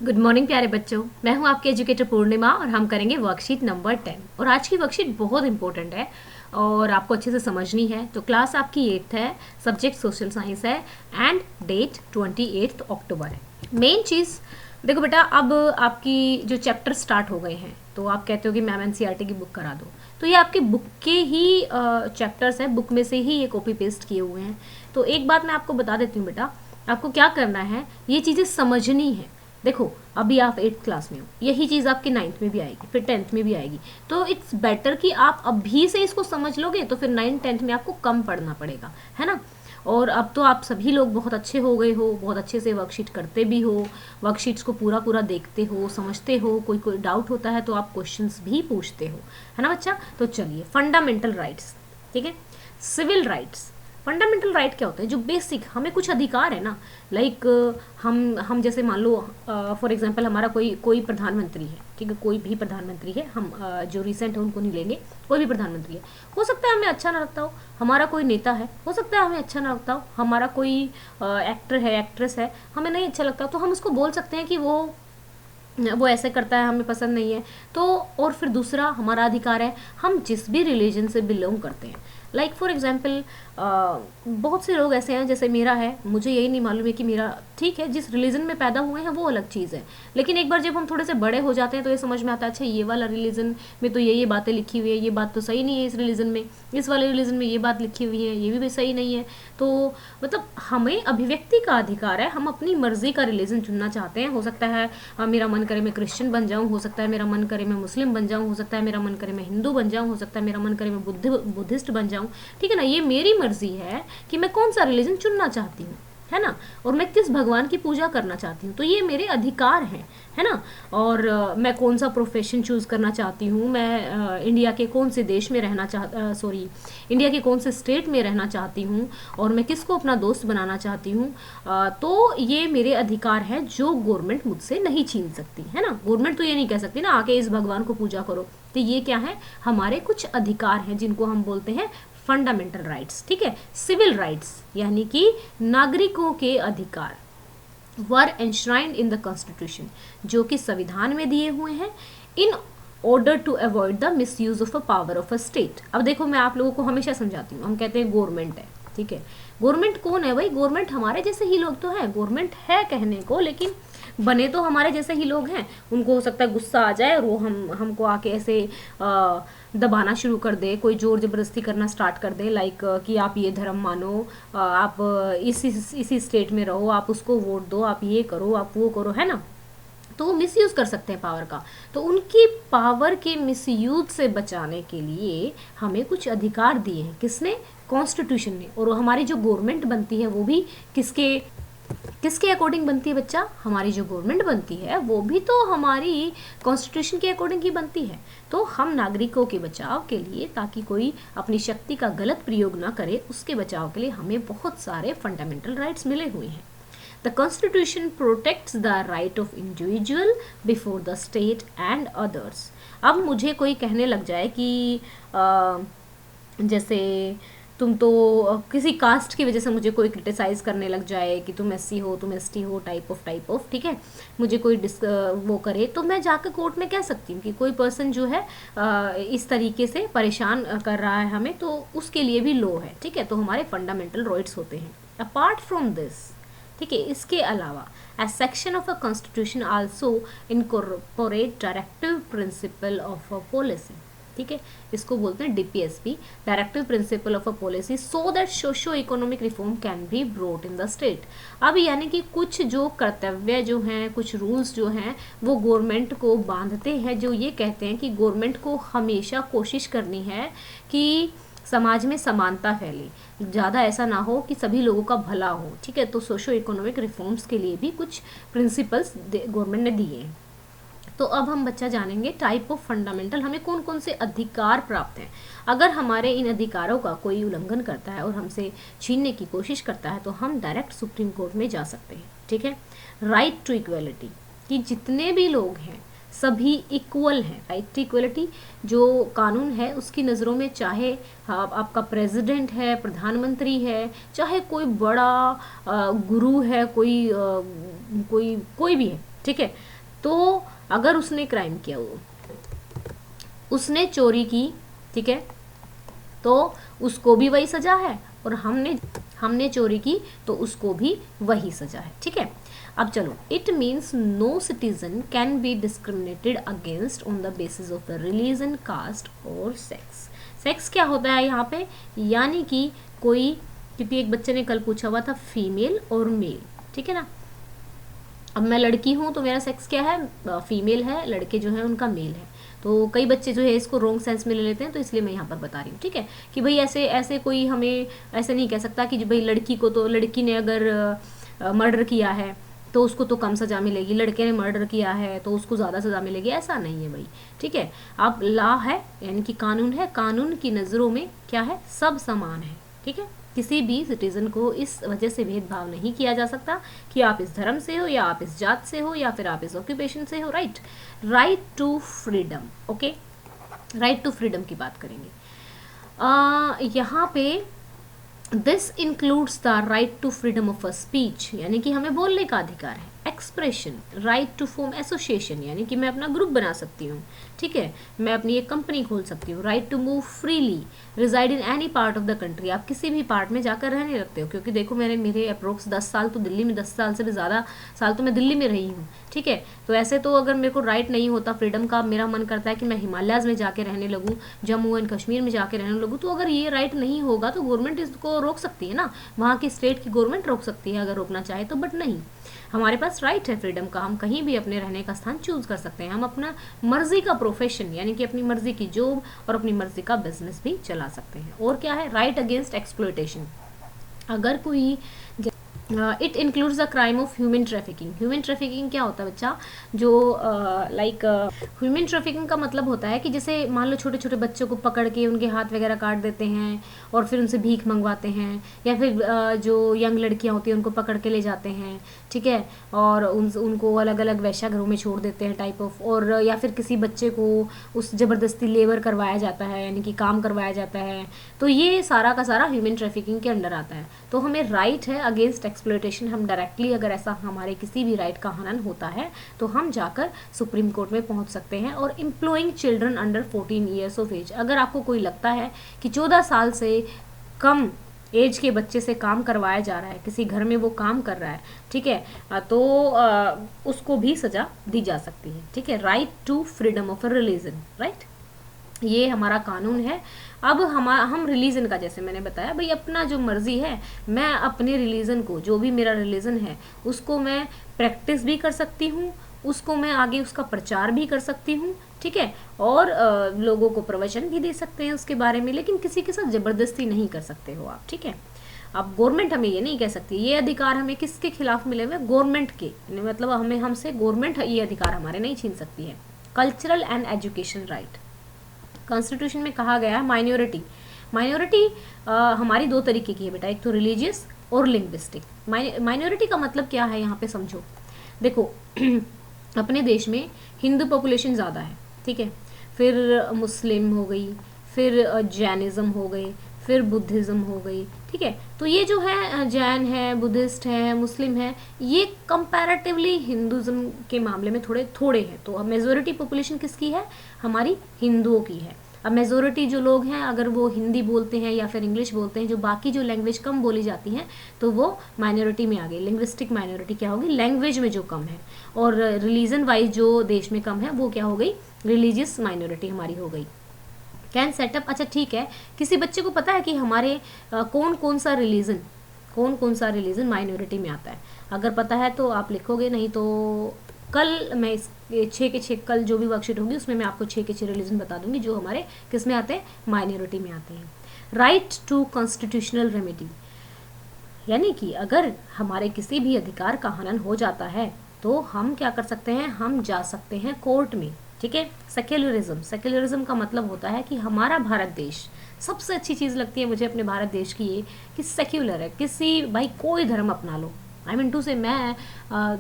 Good morning प्यारे बच्चों। मैं हूं आपके एजुकेटर पूर्णिमा और हम करेंगे वर्कशीट नंबर 10। और आज की वर्कशीट बहुत इंपॉर्टेंट है और आपको अच्छे से समझनी है। तो क्लास आपकी 8th है, सब्जेक्ट सोशल साइंस है एंड डेट 28 अक्टूबर है। मेन चीज़ देखो बेटा, अब आपकी जो चैप्टर स्टार्ट हो गए हैं तो आप कहते हो कि मैम एनसीईआरटी की बुक करा दो, तो ये आपकी बुक के ही चैप्टर्स हैं, बुक में से ही ये कॉपी पेस्ट किए हुए हैं। तो एक बात मैं आपको बता देती हूँ बेटा, आपको क्या करना है, ये चीज़ें समझनी है। देखो अभी आप 8th क्लास में हो, यही चीज़ आपकी 9th में भी आएगी, फिर 10th में भी आएगी। तो इट्स बेटर कि आप अभी से इसको समझ लोगे तो फिर 9th 10th में आपको कम पढ़ना पड़ेगा, है ना। और अब तो आप सभी लोग बहुत अच्छे हो गए हो, बहुत अच्छे से वर्कशीट करते भी हो, वर्कशीट्स को पूरा पूरा देखते हो, समझते हो, कोई कोई डाउट होता है तो आप क्वेश्चंस भी पूछते हो, है ना बच्चा। तो चलिए, फंडामेंटल राइट्स, ठीक है। सिविल राइट्स, फंडामेंटल राइट क्या होता है? जो बेसिक हमें कुछ अधिकार है ना, लाइक हम जैसे मान लो फॉर एग्जांपल हमारा कोई कोई प्रधानमंत्री है, ठीक है, कोई भी प्रधानमंत्री है, हम जो रिसेंट है उनको नहीं लेंगे, कोई भी प्रधानमंत्री है, हो सकता है हमें अच्छा ना लगता हो। हमारा कोई नेता है, हो सकता है हमें अच्छा ना लगता हो। हमारा कोई एक्टर है, एक्ट्रेस है, हमें नहीं अच्छा लगता, तो हम उसको बोल सकते हैं कि वो ऐसे करता है, हमें पसंद नहीं है। तो और फिर दूसरा हमारा अधिकार है, हम जिस भी रिलीजन से बिलोंग करते हैं, लाइक फॉर एग्जाम्पल बहुत से लोग ऐसे हैं, जैसे मेरा है, मुझे यही नहीं मालूम है कि मेरा, ठीक है, जिस रिलीजन में पैदा हुए हैं वो अलग चीज़ है, लेकिन एक बार जब हम थोड़े से बड़े हो जाते हैं तो ये समझ में आता है, अच्छा ये वाला रिलीजन में तो ये बातें लिखी हुई है, ये बात तो सही नहीं है इस रिलीजन में, इस वाले रिलीजन में ये बात लिखी हुई है, ये भी सही नहीं है। तो मतलब हमें अभिव्यक्ति का अधिकार है, हम अपनी मर्जी का रिलीजन चुनना चाहते हैं। हो सकता है मेरा मन करे मैं क्रिश्चियन बन जाऊँ, हो सकता है मेरा मन करे मैं मुस्लिम बन जाऊँ, हो सकता है मेरा मन करे मैं हिंदू बन जाऊँ, हो सकता है मेरा मन करे मैं बुद्धिस्ट बन जाऊँ, ठीक है ना। ये मेरी मर्जी है कि मैं कौन सा रिलीजन चुनना चाहती हूँ, है ना, और मैं किस भगवान की पूजा करना चाहती हूँ, तो ये मेरे अधिकार हैं, है ना। और मैं कौन सा प्रोफेशन चूज़ करना चाहती हूँ, मैं इंडिया के कौन से देश में रहना इंडिया के कौन से स्टेट में रहना चाहती हूँ, और मैं किसको अपना दोस्त बनाना चाहती हूँ, तो ये मेरे अधिकार हैं जो गवर्नमेंट मुझसे नहीं छीन सकती, है ना। गवर्नमेंट तो ये नहीं कह सकती ना आके इस भगवान को पूजा करो। तो ये क्या है, हमारे कुछ अधिकार हैं जिनको हम बोलते हैं फंडामेंटल राइट्स, ठीक है। सिविल राइट्स यानी कि नागरिकों के अधिकार were enshrined in the constitution, जो कि संविधान में दिए हुए हैं, in order to avoid the misuse of a power of a state. अब देखो, मैं आप लोगों को हमेशा समझाती हूँ, हम कहते हैं गवर्नमेंट है, ठीक है। गवर्नमेंट कौन है भाई? गवर्नमेंट हमारे जैसे ही लोग तो हैं, गवर्नमेंट है कहने को, लेकिन बने तो हमारे जैसे ही लोग हैं। उनको हो सकता है गुस्सा आ जाए और वो हमको आके ऐसे दबाना शुरू कर दे, कोई जोर जबरदस्ती करना स्टार्ट कर दे, लाइक कि आप ये धर्म मानो, आप इसी स्टेट में रहो, आप उसको वोट दो, आप ये करो, आप वो करो, है ना। तो वो मिसयूज कर सकते हैं पावर का। तो उनकी पावर के मिसयूज से बचाने के लिए हमें कुछ अधिकार दिए हैं, किसने? कॉन्स्टिट्यूशन ने। और हमारी जो गवर्नमेंट बनती है वो भी किसके किसके अकॉर्डिंग बनती है बच्चा? हमारी जो गवर्नमेंट बनती है वो भी तो हमारी कॉन्स्टिट्यूशन के अकॉर्डिंग ही बनती है। तो हम नागरिकों के बचाव के लिए, ताकि कोई अपनी शक्ति का गलत प्रयोग ना करे, उसके बचाव के लिए हमें बहुत सारे फंडामेंटल राइट्स मिले हुए हैं। The Constitution protects the right of individual before the state and others। अब मुझे कोई कहने लग जाए कि जैसे तुम तो किसी कास्ट की वजह से मुझे कोई क्रिटिसाइज करने लग जाए कि तुम एससी हो, तुम एसटी हो, टाइप ऑफ, ठीक है, मुझे कोई वो करे, तो मैं जाकर कोर्ट में कह सकती हूँ कि कोई पर्सन जो है इस तरीके से परेशान कर रहा है हमें, तो उसके लिए भी लॉ है, ठीक है। तो हमारे फंडामेंटल राइट्स होते हैं। अपार्ट फ्रॉम दिस, ठीक है, इसके अलावा A section of a constitution also incorporate directive principle of a policy, ठीक है, इसको बोलते हैं DPSP, directive principle of a policy, so that socio economic reform can be brought in the state. अब यानी कि कुछ जो कर्तव्य जो हैं, कुछ रूल्स जो हैं, वो गवर्नमेंट को बांधते हैं, जो ये कहते हैं कि गवर्नमेंट को हमेशा कोशिश करनी है कि समाज में समानता फैले, ज़्यादा ऐसा ना हो कि सभी लोगों का भला हो, ठीक है। तो सोशो इकोनॉमिक रिफॉर्म्स के लिए भी कुछ प्रिंसिपल्स गवर्नमेंट ने दिए हैं। तो अब हम बच्चा जानेंगे टाइप ऑफ फंडामेंटल, हमें कौन कौन से अधिकार प्राप्त हैं। अगर हमारे इन अधिकारों का कोई उल्लंघन करता है और हमसे छीनने की कोशिश करता है तो हम डायरेक्ट सुप्रीम कोर्ट में जा सकते हैं, ठीक है। राइट टू इक्वलिटी, कि जितने भी लोग हैं सभी इक्वल हैं। राइट टू इक्वलिटी जो कानून है उसकी नज़रों में, चाहे आपका प्रेसिडेंट है, प्रधानमंत्री है, चाहे कोई बड़ा गुरु है, कोई भी है, ठीक है। तो अगर उसने क्राइम किया, वो उसने चोरी की, ठीक है, तो उसको भी वही सजा है, और हमने चोरी की तो उसको भी वही सजा है, ठीक है। अब चलो, it means no citizen can be discriminated against on the basis of the religion, caste और सेक्स। सेक्स क्या होता है यहाँ पे, यानी कि कोई, क्योंकि एक बच्चे ने कल पूछा हुआ था फीमेल और मेल, ठीक है ना। अब मैं लड़की हूँ तो मेरा सेक्स क्या है, फीमेल है, लड़के जो है उनका मेल है। तो कई बच्चे जो है इसको रॉन्ग सेंस में ले लेते हैं, तो इसलिए मैं यहाँ पर बता रही हूँ, ठीक है, कि भाई ऐसे ऐसे कोई हमें ऐसे नहीं कह सकता कि भाई लड़की को, तो लड़की ने अगर मर्डर किया है तो उसको तो कम सज़ा मिलेगी, लड़के ने मर्डर किया है तो उसको ज़्यादा सज़ा मिलेगी, ऐसा नहीं है भाई, ठीक है। अब लॉ है, यानी कि कानून है, कानून की नज़रों में क्या है, सब समान है, ठीक है। किसी भी सिटीजन को इस वजह से भेदभाव नहीं किया जा सकता कि आप इस धर्म से हो, या आप इस जात से हो, या फिर आप इस ऑक्यूपेशन से हो, right. Right to freedom, okay, right to freedom की बात करेंगे। यहाँ पे this includes the right to freedom of a speech, यानी कि हमें बोलने का अधिकार है, expression, right to form association, यानी कि मैं अपना ग्रुप बना सकती हूँ, ठीक है, मैं अपनी एक कंपनी खोल सकती हूँ, right to move freely, reside in any part of the country, आप किसी भी पार्ट में जाकर रहने लगते हो, क्योंकि देखो मेरे अप्रोक्स 10 साल तो दिल्ली में, 10 साल से भी ज़्यादा साल तो मैं दिल्ली में रही हूँ, ठीक है। तो ऐसे तो अगर मेरे को राइट नहीं होता फ्रीडम का, मेरा मन करता है कि मैं हिमालयाज़ में जाके रहने लगूँ, जम्मू एंड कश्मीर में जाके रहने लगूँ, तो अगर ये राइट नहीं होगा तो गवर्नमेंट इसको रोक सकती है ना, वहाँ की स्टेट की गवर्नमेंट रोक सकती है अगर रोकना चाहे तो, बट नहीं, हमारे पास राइट है फ्रीडम का, हम कहीं भी अपने रहने का स्थान चूज कर सकते हैं, हम अपना मर्जी का प्रोफेशन, यानी कि अपनी मर्जी की जॉब और अपनी मर्जी का बिजनेस भी चला सकते हैं। और क्या है, राइट अगेंस्ट एक्सप्लॉयटेशन, अगर कोई it includes the crime of human trafficking. Human trafficking क्या होता है बच्चा, जो लाइक ह्यूमन ट्रैफिकिंग का मतलब होता है कि जैसे मान लो छोटे छोटे बच्चों को पकड़ के उनके हाथ वगैरह काट देते हैं और फिर उनसे भीख मंगवाते हैं, या फिर जो यंग लड़कियां होती हैं उनको पकड़ के ले जाते हैं, ठीक है, और उनको अलग अलग वैश्यागृहों में छोड़ देते हैं टाइप ऑफ, और या फिर किसी बच्चे को उस ज़बरदस्ती लेबर करवाया जाता है, यानी कि काम करवाया जाता है, तो ये सारा का सारा ह्यूमन ट्रैफिकिंग के अंडर आता है। तो हमें राइट है अगेंस्ट एक्सप्लॉयटेशन, हम डायरेक्टली अगर ऐसा हमारे किसी भी राइट का हनन होता है तो हम जाकर सुप्रीम कोर्ट में पहुंच सकते हैं। और employing children under 14 years of age, अगर आपको कोई लगता है कि 14 साल से कम एज के बच्चे से काम करवाया जा रहा है, किसी घर में वो काम कर रहा है, ठीक है, तो उसको भी सजा दी जा सकती है, ठीक है। Right to freedom of a religion, right, ये हमारा कानून है। अब हम रिलीजन का, जैसे मैंने बताया भाई अपना जो मर्जी है, मैं अपने रिलीजन को, जो भी मेरा रिलीजन है उसको मैं प्रैक्टिस भी कर सकती हूँ, उसको मैं आगे उसका प्रचार भी कर सकती हूँ, ठीक है, और लोगों को प्रवचन भी दे सकते हैं उसके बारे में, लेकिन किसी के साथ ज़बरदस्ती नहीं कर सकते हो आप, ठीक है। अब गवर्नमेंट हमें ये नहीं कह सकती, ये अधिकार हमें किसके खिलाफ मिले हुए, गवर्नमेंट के, मतलब हमें हमसे गवर्नमेंट ये अधिकार हमारे नहीं छीन सकती है। Cultural and education right, constitution में कहा गया है माइनॉरिटी, माइनॉरिटी हमारी दो तरीके की है बेटा, एक तो रिलीजियस और लिंग्विस्टिक। माइनॉरिटी का मतलब क्या है यहाँ पे समझो, देखो अपने देश में हिंदू पॉपुलेशन ज़्यादा है, ठीक है, फिर मुस्लिम हो गई, फिर जैनिज़्म हो गई, फिर बुद्धिज़्म हो गई, ठीक है। तो ये जो है जैन है, बुद्धिस्ट है, मुस्लिम है, ये कंपैरेटिवली हिंदुज़्म के मामले में थोड़े हैं। तो अब मेजॉरिटी पॉपुलेशन किसकी है, हमारी हिंदुओं की है। अब मेजॉरिटी जो लोग हैं अगर वो हिंदी बोलते हैं या फिर इंग्लिश बोलते हैं, जो बाकी जो लैंग्वेज कम बोली जाती हैं, तो वो माइनॉरिटी में आ गई। लिंग्विस्टिक माइनॉरिटी क्या होगी, लैंग्वेज में जो कम है, और रिलीजन वाइज जो देश में कम है वो क्या हो गई, रिलीजियस माइनॉरिटी हमारी हो गई। कैन सेटअप, अच्छा ठीक है, किसी बच्चे को पता है कि हमारे कौन कौन सा रिलीजन माइनॉरिटी में आता है, अगर पता है तो आप लिखोगे, नहीं तो कल मैं इस 6 के 6 कल जो भी वर्कशीट होगी उसमें मैं आपको 6 के 6 रिलीजन बता दूंगी जो हमारे किस में आते हैं, माइनॉरिटी में आते हैं। राइट टू कॉन्स्टिट्यूशनल रेमेडी, यानी कि अगर हमारे किसी भी अधिकार का हनन हो जाता है तो हम क्या कर सकते हैं, हम जा सकते हैं कोर्ट में, ठीक है। सेक्युलरिज्म का मतलब होता है कि हमारा भारत देश, सबसे अच्छी चीज़ लगती है मुझे अपने भारत देश की ये कि सेक्युलर है, भाई कोई धर्म अपना लो, आई मीन टू से, मैं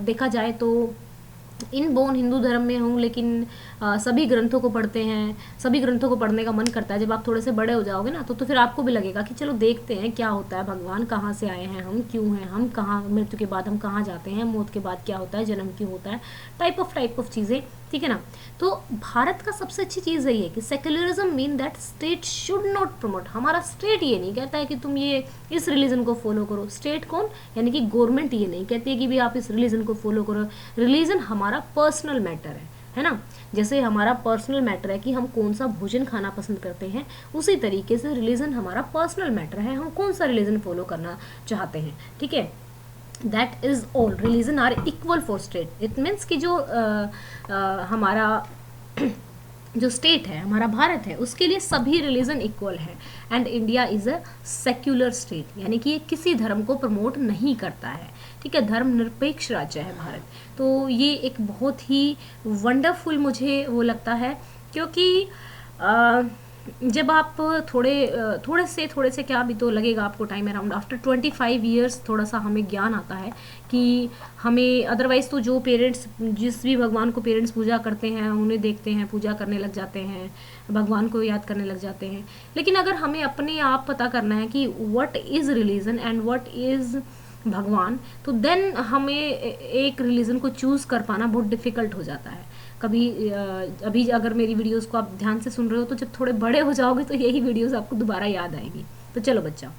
देखा जाए तो इन बोन हिंदू धर्म में हूँ, लेकिन सभी ग्रंथों को पढ़ते हैं, सभी ग्रंथों को पढ़ने का मन करता है। जब आप थोड़े से बड़े हो जाओगे ना, तो फिर आपको भी लगेगा कि चलो देखते हैं क्या होता है, भगवान कहाँ से आए हैं, हम क्यों हैं, हम कहाँ, मृत्यु के बाद हम कहाँ जाते हैं, मौत के बाद क्या होता है, जन्म क्यों होता है, टाइप ऑफ चीज़ें, ठीक है ना। तो भारत का सबसे अच्छी चीज़ यही है कि secularism mean that state should not promote. हमारा स्टेट ये नहीं कहता है कि तुम ये इस रिलीजन को फॉलो करो। स्टेट कौन, यानी कि गवर्नमेंट ये नहीं कहती है कि भी आप इस रिलीजन को फॉलो करो। रिलीजन हमारा पर्सनल मैटर है ना। जैसे हमारा पर्सनल मैटर है कि हम कौन सा भोजन खाना पसंद करते हैं, उसी तरीके से रिलीजन हमारा पर्सनल मैटर है, हम कौन सा रिलीजन फॉलो करना चाहते हैं, ठीक है। That is all, religion are equal for state. It means कि जो हमारा जो स्टेट है, हमारा भारत है, उसके लिए सभी रिलीजन इक्वल है। And India is a secular state, यानी कि ये किसी धर्म को प्रमोट नहीं करता है, ठीक है। धर्म निरपेक्ष राज्य है भारत। तो ये एक बहुत ही वंडरफुल मुझे वो लगता है, क्योंकि जब आप थोड़े से क्या, भी तो लगेगा आपको टाइम अराउंड आफ्टर 25 ईयर्स थोड़ा सा हमें ज्ञान आता है कि हमें, अदरवाइज़ तो जो पेरेंट्स, जिस भी भगवान को पेरेंट्स पूजा करते हैं, उन्हें देखते हैं, पूजा करने लग जाते हैं, भगवान को याद करने लग जाते हैं। लेकिन अगर हमें अपने आप पता करना है कि what is religion and what is भगवान, तो देन हमें एक रिलीजन को चूज़ कर पाना बहुत डिफ़िकल्ट हो जाता है। कभी अभी अगर मेरी वीडियोस को आप ध्यान से सुन रहे हो, तो जब थोड़े बड़े हो जाओगे तो यही वीडियोस आपको दोबारा याद आएगी। तो चलो बच्चा,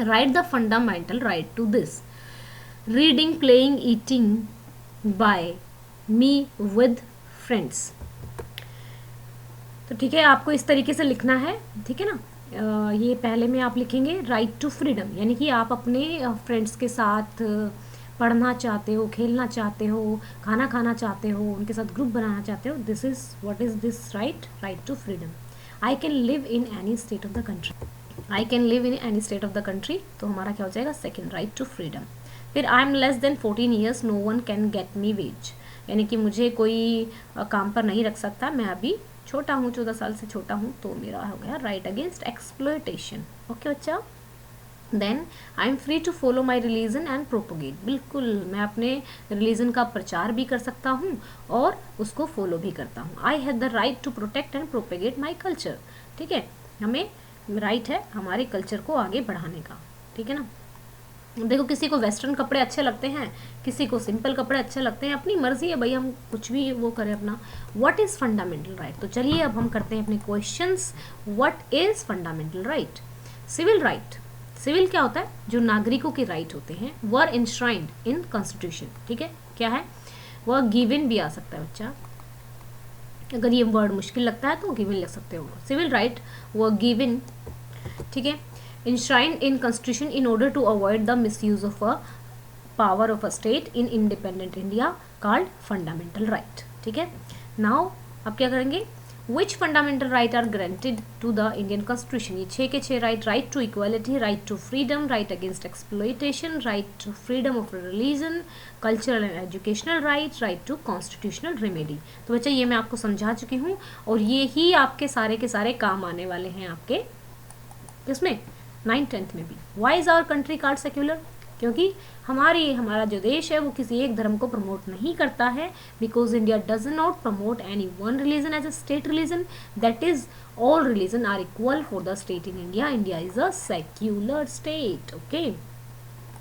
write the fundamental right to this, reading, playing, eating by me with friends. तो ठीक है, आपको इस तरीके से लिखना है, ठीक है ना। ये पहले में आप लिखेंगे राइट टू फ्रीडम, यानी कि आप अपने फ्रेंड्स के साथ पढ़ना चाहते हो, खेलना चाहते हो, खाना खाना चाहते हो, उनके साथ ग्रुप बनाना चाहते हो। This is what is this right, right to freedom. I can live in any state of the country, I can live in any state of the country, तो हमारा क्या हो जाएगा, सेकेंड, राइट टू फ्रीडम। फिर I am less than 14 years, no one can get me wage, यानी कि मुझे कोई काम पर नहीं रख सकता, मैं अभी छोटा हूँ, 14 साल से छोटा हूँ, तो मेरा हो गया राइट अगेंस्ट एक्सप्लॉयटेशन। ओके बच्चा। Then I am free to follow my religion and propagate, बिल्कुल मैं अपने रिलीजन का प्रचार भी कर सकता हूँ और उसको फॉलो भी करता हूँ। I have the right to protect and propagate my culture, ठीक है, हमें राइट है हमारे कल्चर को आगे बढ़ाने का, ठीक है ना। देखो, किसी को वेस्टर्न कपड़े अच्छे लगते हैं, किसी को सिंपल कपड़े अच्छे लगते हैं, अपनी मर्जी है भाई, हम कुछ भी वो करें अपना। व्हाट इज़ फंडामेंटल राइट, तो चलिए अब हम करते हैं अपने questions. What is fundamental right. Civil right, civil क्या होता है, जो नागरिकों के राइट होते हैं, वर इंश्राइंड इन कॉन्स्टिट्यूशन, ठीक है, क्या है, वह गिवन भी आ सकता है बच्चा, अगर ये वर्ड मुश्किल लगता है तो गिवन लिख सकते हो। सिविल राइट वह गिवन, ठीक है, enshrined in constitution in order to avoid the misuse of a power of a state in independent India called fundamental right, ठीक है। now अब क्या करेंगे, which fundamental right are granted to the Indian constitution, ये 6 के 6 right, right to equality, right to freedom, right against exploitation, right to freedom of religion, cultural and educational right, right to constitutional remedy. तो बच्चा ये मैं आपको समझा चुकी हूँ, और ये ही आपके सारे के सारे काम आने वाले हैं आपके इसमें 9th-10th में भी। Why is our country called secular, क्योंकि हमारा जो देश है वो किसी एक धर्म को प्रमोट नहीं करता है, because India does not promote any one religion as a state religion, that is all religion are equal for the state in India, India is a secular state. Okay,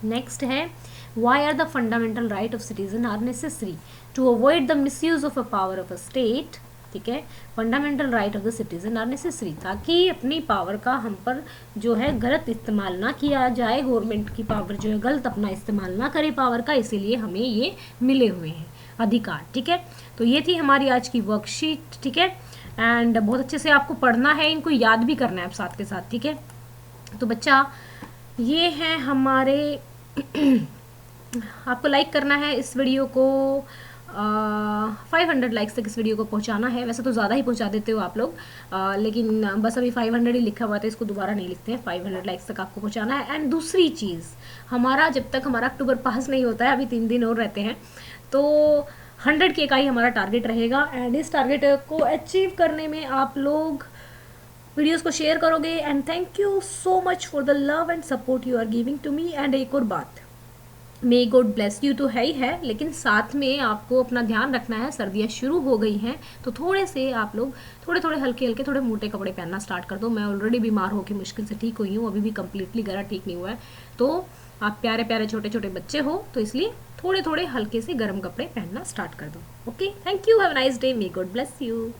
next है, why are the fundamental right of citizen are necessary to avoid the misuse of a power of a state, ठीक है। Fundamental right of the citizen are necessary, ताकि अपनी power का हम पर जो है गलत इस्तेमाल ना किया जाए, गवर्नमेंट की पावर जो है गलत अपना इस्तेमाल ना करे पावर का, इसीलिए हमें ये मिले हुए हैं अधिकार, ठीक है। तो ये थी हमारी आज की वर्कशीट, ठीक है, एंड बहुत अच्छे से आपको पढ़ना है, इनको याद भी करना है आप साथ के साथ, ठीक है। तो बच्चा ये है हमारे आपको लाइक करना है इस वीडियो को, 500 लाइक्स तक इस वीडियो को पहुंचाना है। वैसे तो ज़्यादा ही पहुंचा देते हो आप लोग, लेकिन बस अभी 500 ही लिखा हुआ था, इसको दोबारा नहीं लिखते हैं। 500 लाइक्स तक आपको पहुंचाना है। एंड दूसरी चीज़, हमारा जब तक हमारा अक्टूबर पास नहीं होता है, अभी 3 दिन और रहते हैं, तो 100K का ही हमारा टारगेट रहेगा। एंड इस टारगेट को अचीव करने में आप लोग वीडियोज़ को शेयर करोगे। And thank you so much for the love and support you are giving to me. And एक और बात, मे गॉड ब्लेस यू तो है ही है, लेकिन साथ में आपको अपना ध्यान रखना है, सर्दियाँ शुरू हो गई हैं तो थोड़े से आप लोग थोड़े थोड़े हल्के हल्के थोड़े मोटे कपड़े पहनना स्टार्ट कर दो। मैं ऑलरेडी बीमार होकर मुश्किल से ठीक हुई हूँ, अभी भी कम्प्लीटली गला ठीक नहीं हुआ है। तो आप प्यारे प्यारे छोटे छोटे बच्चे हो तो इसलिए थोड़े थोड़े हल्के से गर्म कपड़े पहनना स्टार्ट कर दो। Okay, thank you, have a nice day, may God bless you.